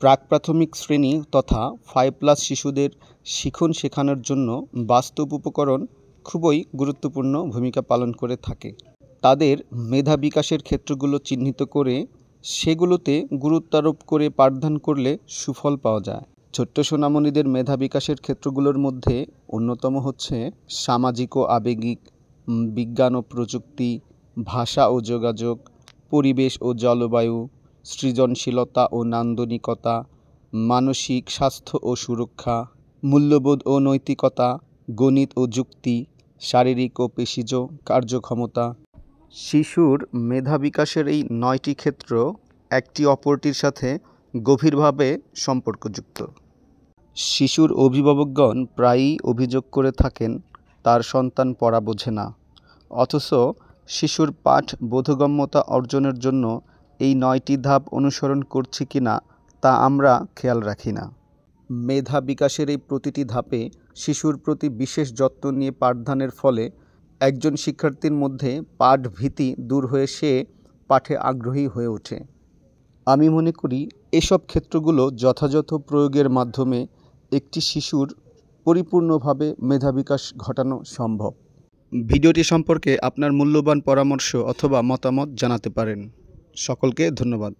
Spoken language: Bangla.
প্রাক-প্রাথমিক শ্রেণী তথা 5+ শিশুদের শিখন শেখানোর জন্য বাস্তব উপকরণ খুবই গুরুত্বপূর্ণ ভূমিকা পালন করে থাকে। তাদের মেধা বিকাশের ক্ষেত্রগুলো চিহ্নিত করে সেগুলোতে গুরুত্ব আরোপ করে পাঠদান করলে সুফল পাওয়া যায়। ছোট্ট সোনামণিদের মেধা বিকাশের ক্ষেত্রগুলোর মধ্যে অন্যতম হচ্ছে সামাজিক ও আবেগিক, বিজ্ঞান ও প্রযুক্তি, ভাষা ও যোগাযোগ, পরিবেশ ও জলবায়ু, সৃজনশীলতা ও নান্দনিকতা, মানসিক স্বাস্থ্য ও সুরক্ষা, মূল্যবোধ ও নৈতিকতা, গণিত ও যুক্তি, শারীরিক ও পেশিজ কার্যক্ষমতা। শিশুর মেধা বিকাশের এই 9টি ক্ষেত্র একটি অপরটির সাথে গভীরভাবে সম্পর্কযুক্ত। শিশুর অভিভাবকগণ প্রায়ই অভিযোগ করে থাকেন তার সন্তান পড়া বোঝে না, অথচ শিশুর পাঠ বোধগম্যতা অর্জনের জন্য এই 9টি ধাপ অনুসরণ করছি কিনা তা আমরা খেয়াল রাখি না। মেধা বিকাশের এই প্রতিটি ধাপে শিশুর প্রতি বিশেষ যত্ন নিয়ে পাঠদানের ফলে একজন শিক্ষার্থীর মধ্যে পাঠভীতি দূর হয়ে সে পাঠে আগ্রহী হয়ে ওঠে। আমি মনে করি এসব ক্ষেত্রগুলো যথাযথ প্রয়োগের মাধ্যমে একটি শিশুর পরিপূর্ণভাবে মেধা বিকাশ ঘটানো সম্ভব। ভিডিওটি সম্পর্কে আপনার মূল্যবান পরামর্শ অথবা মতামত জানাতে পারেন। সকলকে ধন্যবাদ।